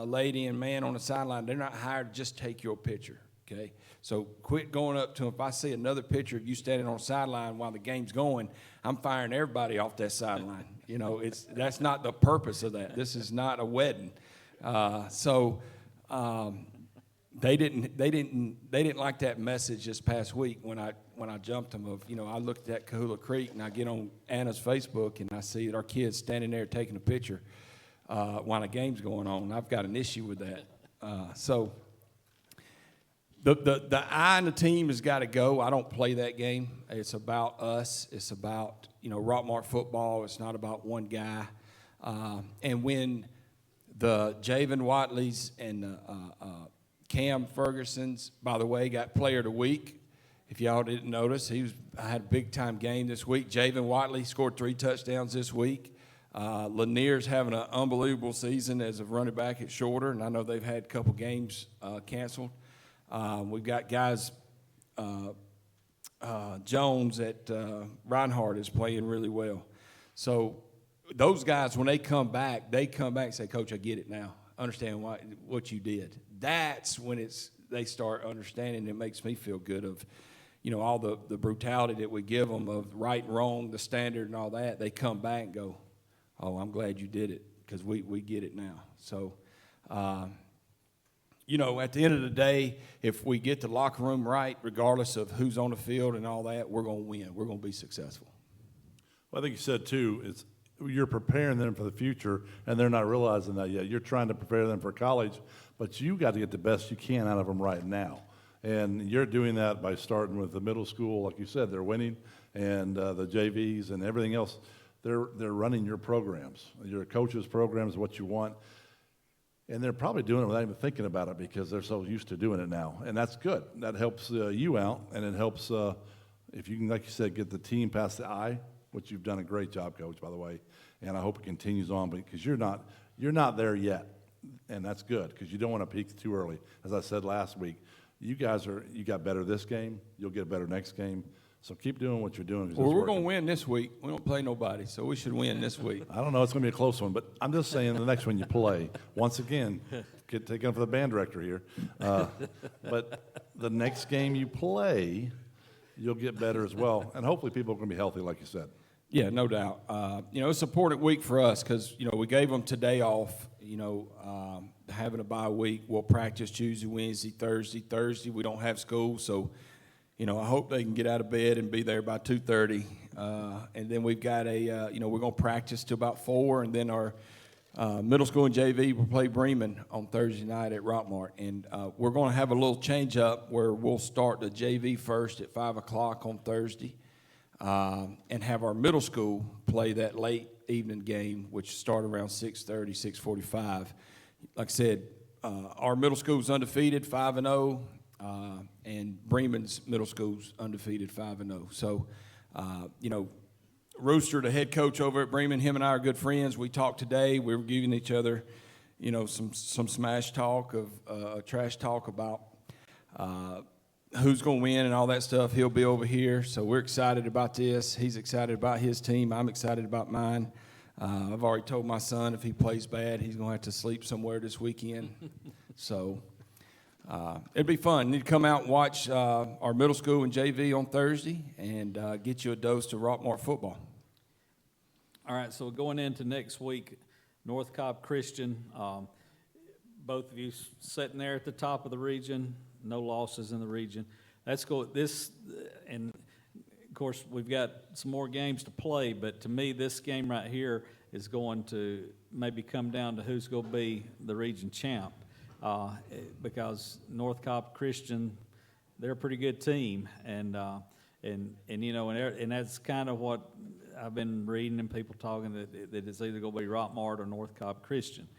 lady and man on the sideline, they're not hired to just take your picture, okay? So quit going up to them. If I see another picture of you standing on the sideline while the game's going, I'm firing everybody off that sideline. You know, that's not the purpose of that. This is not a wedding. They didn't like that message this past week when I jumped them of, you know, I looked at Kahula Creek and I get on Anna's Facebook and I see that our kids standing there taking a picture while the game's going on. I've got an issue with that. So the I in the team has got to go. I don't play that game. It's about us. It's about, you know, Rockmart football. It's not about one guy. And when the Javen Watleys and Cam Ferguson's, by the way, got Player of the Week. If y'all didn't notice, I had a big-time game this week. Javen Watley scored 3 touchdowns this week. Lanier's having an unbelievable season as a running back at Shorter, and I know they've had a couple games canceled. We've got guys, Jones at Reinhardt is playing really well. So those guys, when they come back and say, Coach, I get it now. Understand what you did. That's when they start understanding. It makes me feel good of, all the brutality that we give them of right and wrong, the standard and all that, they come back and go, oh, I'm glad you did it, because we get it now. So, at the end of the day, if we get the locker room right, regardless of who's on the field and all that, we're going to win. We're going to be successful.
Well, I think you said, too, you're preparing them for the future, and they're not realizing that yet. You're trying to prepare them for college, but you got to get the best you can out of them right now. And you're doing that by starting with the middle school. Like you said, they're winning, and the JVs and everything else. They're running your programs. Your coaches' programs, what you want. And they're probably doing it without even thinking about it because they're so used to doing it now. And that's good. That helps you out, and it helps if you can, like you said, get the team past the eye, which you've done a great job, Coach, by the way. And I hope it continues on because you're not there yet, and that's good because you don't want to peak too early. As I said last week, you got better this game. You'll get better next game. So keep doing what you're doing.
Well, we're going to win this week. We don't play nobody, so we should win this week.
I don't know. It's going to be a close one, but I'm just saying the next one you play, once again, get taken for the band director here. But the next game you play, you'll get better as well. And hopefully people are going to be healthy, like you said.
Yeah, no doubt. It's an important week for us because, we gave them today off, having a bye week. We'll practice Tuesday, Wednesday, Thursday. Thursday, we don't have school, so – I hope they can get out of bed and be there by 2:30. And then we've got we're going to practice till about 4, and then our middle school and JV will play Bremen on Thursday night at Rockmart. And we're going to have a little change up where we'll start the JV first at 5 o'clock on Thursday and have our middle school play that late evening game, which start around 6:30, 6:45. Like I said, our middle school's undefeated, 5-0. And Bremen's middle school's undefeated, 5-0. So, Rooster, the head coach over at Bremen, him and I are good friends. We talked today. We were giving each other, some smash talk of trash talk about who's going to win and all that stuff. He'll be over here, so we're excited about this. He's excited about his team. I'm excited about mine. I've already told my son if he plays bad, he's going to have to sleep somewhere this weekend. So. It'd be fun. You need to come out and watch our middle school and JV on Thursday and get you a dose of Rockmart football.
All right, so going into next week, North Cobb Christian, both of you sitting there at the top of the region, no losses in the region. Let's go at this, and of course we've got some more games to play, but to me this game right here is going to maybe come down to who's going to be the region champ. Because North Cobb Christian, they're a pretty good team, and that's kind of what I've been reading and people talking that it's either going to be Rockmart or North Cobb Christian.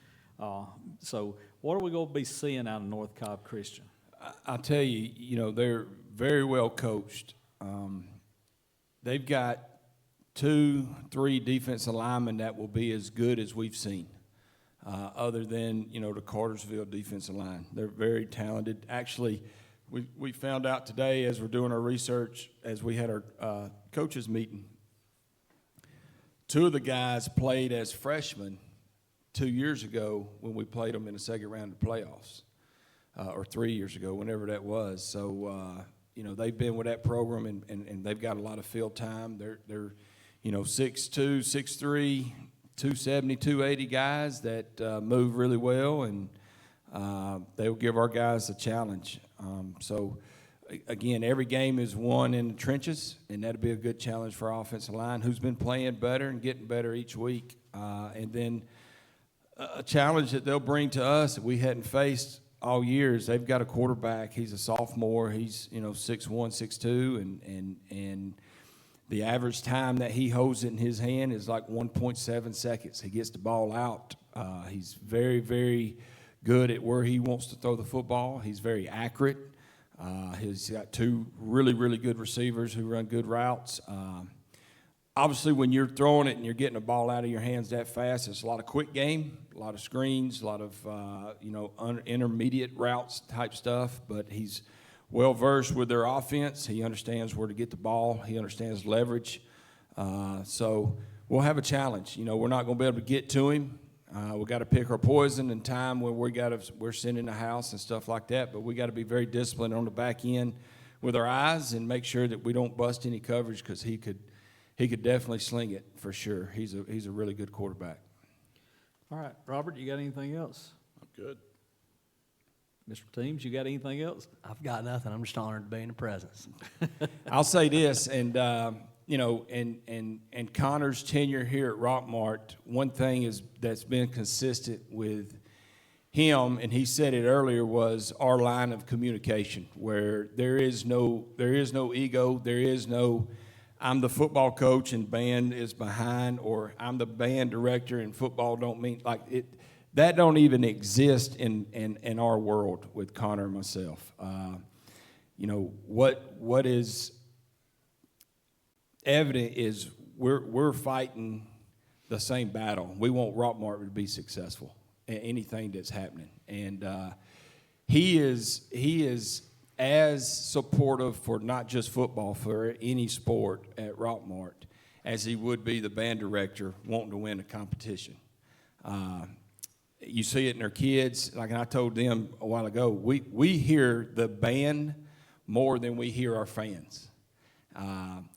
So what are we going to be seeing out of North Cobb Christian?
I'll tell you, they're very well coached. They've got 2-3 defensive linemen that will be as good as we've seen. Other than, the Cartersville defensive line. They're very talented. Actually, we found out today as we're doing our research, as we had our coaches meeting, 2 of the guys played as freshmen 2 years ago when we played them in the second round of the playoffs, or 3 years ago, whenever that was. So, they've been with that program, and they've got a lot of field time. They're 6'2", 6'3", 270, 280 guys that move really well, and they will give our guys a challenge. So, again, every game is won in the trenches, and that'll be a good challenge for our offensive line, who's been playing better and getting better each week. And then a challenge that they'll bring to us that we hadn't faced all year is they've got a quarterback. He's a sophomore. He's 6'1", 6'2", and the average time that he holds it in his hand is like 1.7 seconds. He gets the ball out. He's very, very good at where he wants to throw the football. He's very accurate. He's got 2 really, really good receivers who run good routes. Obviously, when you're throwing it and you're getting the ball out of your hands that fast, it's a lot of quick game, a lot of screens, a lot of intermediate routes type stuff. But he's well-versed with their offense. He understands where to get the ball. He understands leverage. So we'll have a challenge. We're not going to be able to get to him. We got to pick our poison and time when we're sending the house and stuff like that. But we got to be very disciplined on the back end. with our eyes and make sure that we don't bust any coverage, because he could definitely sling it for sure. He's a really good quarterback.
All right, Robert, you got anything else?
I'm good.
Mr. Teams, you got anything else?
I've got nothing. I'm just honored to be in the presence.
I'll say this, and you know, and Connor's tenure here at Rockmart, one thing that's been consistent with him, and he said it earlier, was our line of communication, where there is no ego, there is no I'm the football coach and band is behind, or I'm the band director and football don't mean like it. That don't even exist in our world with Connor and myself. You know, what is evident is we're fighting the same battle. We want Rockmart to be successful in anything that's happening, and he is as supportive for not just football, for any sport at Rockmart, as he would be the band director wanting to win a competition. You see it in their kids. Like I told them a while ago, we hear the band more than we hear our fans,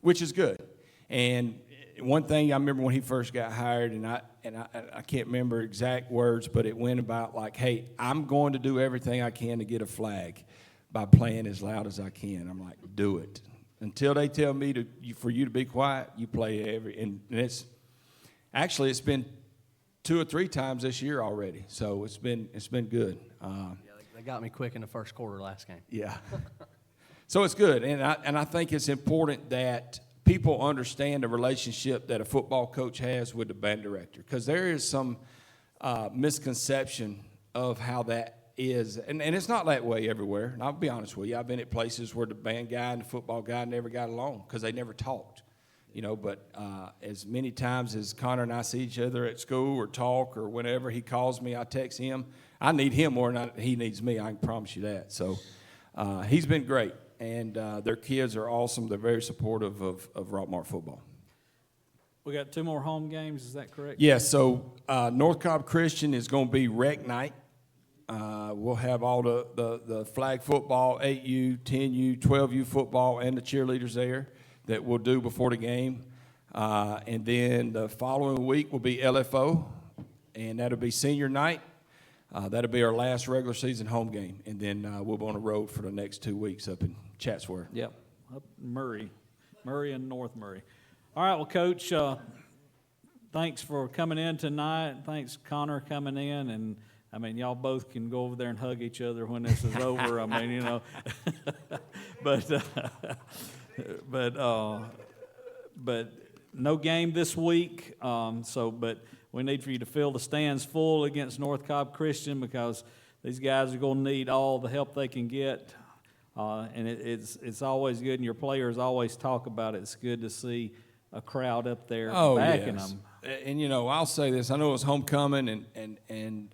which is good. And one thing I remember when he first got hired, and I can't remember exact words, but it went about like, hey, I'm going to do everything I can to get a flag by playing as loud as I can. I'm like, do it. Until they tell me for you to be quiet, you play and it's been 2 or 3 times this year already, so it's been good.
They got me quick in the first quarter last game.
Yeah, so it's good, and I think it's important that people understand the relationship that a football coach has with the band director, because there is some misconception of how that is, and it's not that way everywhere. And I'll be honest with you, I've been at places where the band guy and the football guy never got along because they never talked. You know, but as many times as Connor and I see each other at school or talk or whenever, he calls me, I text him. I need him more than he needs me, I can promise you that. So he's been great, and their kids are awesome. They're very supportive of Rockmart football.
We got 2 more home games, is that correct?
Yes, so North Cobb Christian is going to be rec night. We'll have all the flag football, 8U, 10U, 12U football, and the cheerleaders there that we'll do before the game. And then the following week will be LFO, and that'll be senior night. That'll be our last regular season home game. And then we'll be on the road for the next 2 weeks up in Chatsworth.
Yep, up Murray and North Murray. All right, well, Coach, thanks for coming in tonight. Thanks, Connor, coming in. And, I mean, y'all both can go over there and hug each other when this is over. I mean, you know. But no game this week. But we need for you to fill the stands full against North Cobb Christian, because these guys are going to need all the help they can get. And it's always good, and your players always talk about it. It's good to see a crowd up there backing them.
And you know, I'll say this: I know it was homecoming, and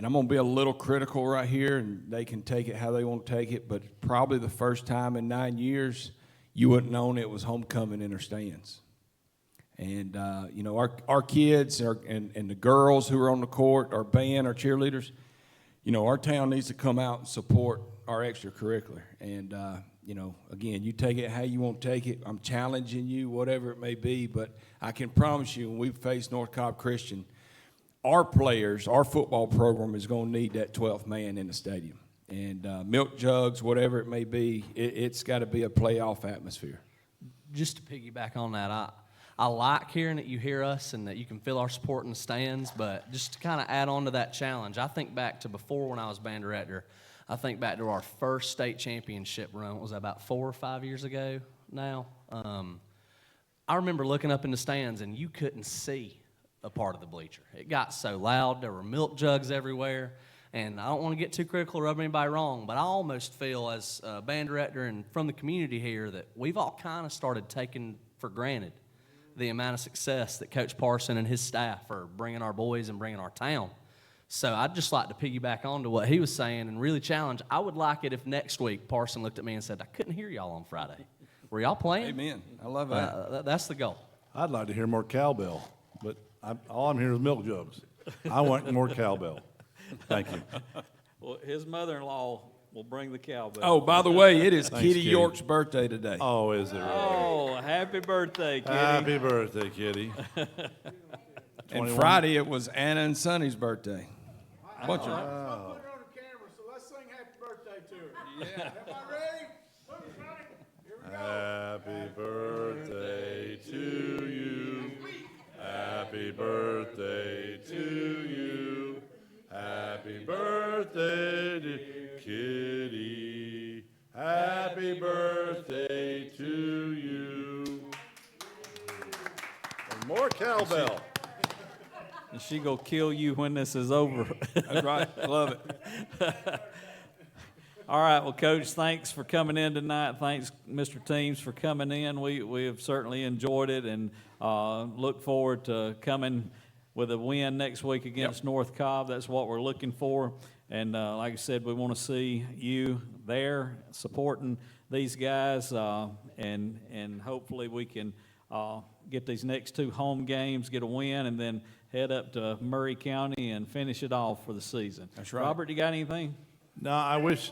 I'm going to be a little critical right here, and they can take it how they want to take it, but probably the first time in 9 years you wouldn't have known it was homecoming in our stands. And, you know, our kids and the girls who are on the court, our band, our cheerleaders, you know, our town needs to come out and support our extracurricular. And, you know, again, you take it how you want to take it. I'm challenging you, whatever it may be, but I can promise you when we face North Cobb Christian, our players, our football program is going to need that 12th man in the stadium. And milk jugs, whatever it may be, it's got to be a playoff atmosphere.
Just to piggyback on that, I like hearing that you hear us and that you can feel our support in the stands, but just to kind of add on to that challenge, I think back to before when I was band director. I think back to our first state championship run. What was that, about 4 or 5 years ago now? I remember looking up in the stands, and you couldn't see a part of the bleacher. It got so loud. There were milk jugs everywhere. And I don't want to get too critical or rub anybody wrong, but I almost feel as a band director and from the community here that we've all kind of started taking for granted the amount of success that Coach Parson and his staff are bringing our boys and bringing our town. So I'd just like to piggyback on to what he was saying and really challenge. I would like it if next week Parson looked at me and said, I couldn't hear y'all on Friday. Were y'all playing?
Amen. I love that.
That's the goal.
I'd like to hear more cowbell, but all I'm hearing is milk jugs. I want more cowbell. Thank you.
Well, his mother-in-law we'll bring the cowbell.
Oh, by the way, it is
Thanks,
Kitty
Kitty.
York's birthday today.
Oh, is it really?
Oh, happy birthday, Kitty.
Happy birthday, Kitty.
And
21.
Friday it was Anna and Sonny's birthday. Bunch of
Wow. Happy birthday to you. Happy birthday to you. Happy birthday to Kitty. Happy birthday to you. And more cowbell.
And she gonna kill you when this is over.
That's right. Love it.
All right, well, Coach, thanks for coming in tonight. Thanks, Mr. Teams, for coming in. We have certainly enjoyed it and look forward to coming with a win next week against North Cobb. That's what we're looking for. And like I said, we want to see you there supporting these guys, and hopefully we can get these next 2 home games, get a win, and then head up to Murray County and finish it off for the season.
That's right.
Robert, you got anything?
No, I wish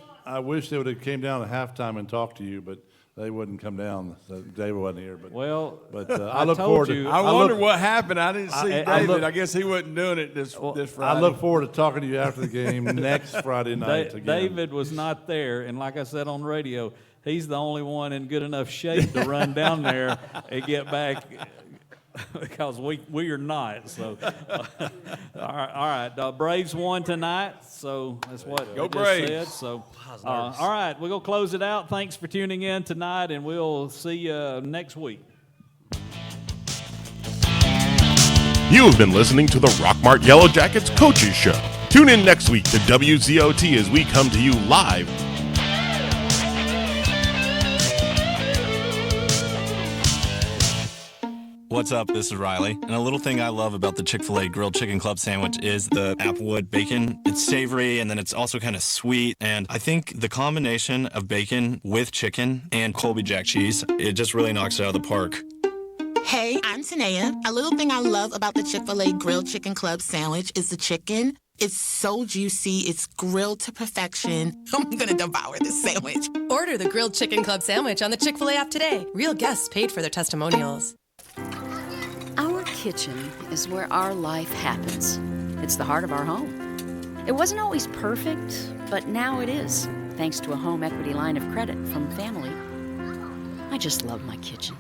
they would have came down at halftime and talked to you, but they wouldn't come down. David wasn't here, but I look forward to.
I wonder what happened. I didn't see David. I guess he wasn't doing it this Friday.
I look forward to talking to you after the game next Friday night. Again.
David was not there, and like I said on radio, he's the only one in good enough shape to run down there and get back. Because we are not. So, all right. Braves won tonight, so that's what
Go
I just
Braves.
said. So, all right, we're gonna close it out. Thanks for tuning in tonight, and we'll see you next week.
You have been listening to the Rockmart Yellow Jackets Coaches Show. Tune in next week to WZOT as we come to you live.
What's up? This is Riley. And a little thing I love about the Chick-fil-A Grilled Chicken Club sandwich is the Applewood bacon. It's savory, and then it's also kind of sweet. And I think the combination of bacon with chicken and Colby Jack cheese, it just really knocks it out of the park.
Hey, I'm Tanea. A little thing I love about the Chick-fil-A Grilled Chicken Club sandwich is the chicken. It's so juicy. It's grilled to perfection. I'm going to devour this sandwich.
Order the Grilled Chicken Club sandwich on the Chick-fil-A app today. Real guests paid for their testimonials.
Our kitchen is where our life happens. It's the heart of our home. It wasn't always perfect, but now it is, thanks to a home equity line of credit from Family. I just love my kitchen.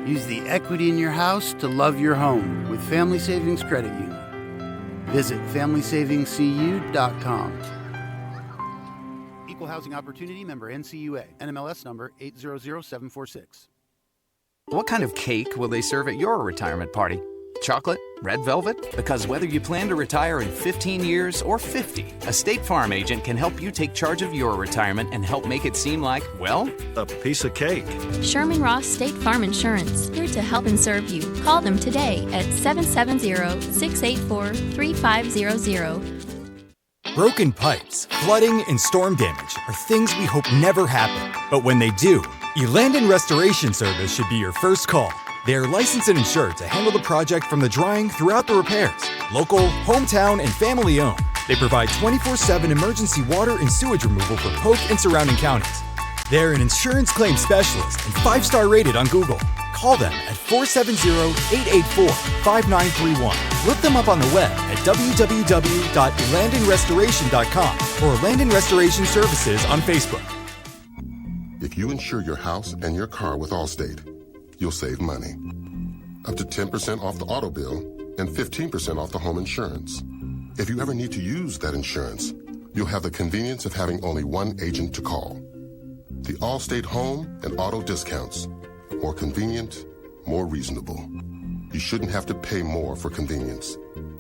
Use the equity in your house to love your home with Family Savings Credit Union. Visit FamilySavingsCU.com. Equal Housing Opportunity member NCUA. NMLS number 800746.
What kind of cake will they serve at your retirement party? Chocolate? Red velvet? Because whether you plan to retire in 15 years or 50, a State Farm agent can help you take charge of your retirement and help make it seem like, well, a piece of cake.
Sherman Ross State Farm Insurance, here to help and serve you. Call them today at 770-684-3500.
Broken pipes, flooding, and storm damage are things we hope never happen. But when they do, Elandon Restoration Service should be your first call. They are licensed and insured to handle the project from the drying throughout the repairs. Local, hometown, and family owned. They provide 24/7 emergency water and sewage removal for Polk and surrounding counties. They're an insurance claim specialist and 5-star rated on Google. Call them at 470-884-5931. Look them up on the web at www.elandonrestoration.com or Elandon Restoration Services on Facebook.
If you insure your house and your car with Allstate, you'll save money. Up to 10% off the auto bill and 15% off the home insurance. If you ever need to use that insurance, you'll have the convenience of having only one agent to call. The Allstate home and auto discounts. More convenient, more reasonable. You shouldn't have to pay more for convenience.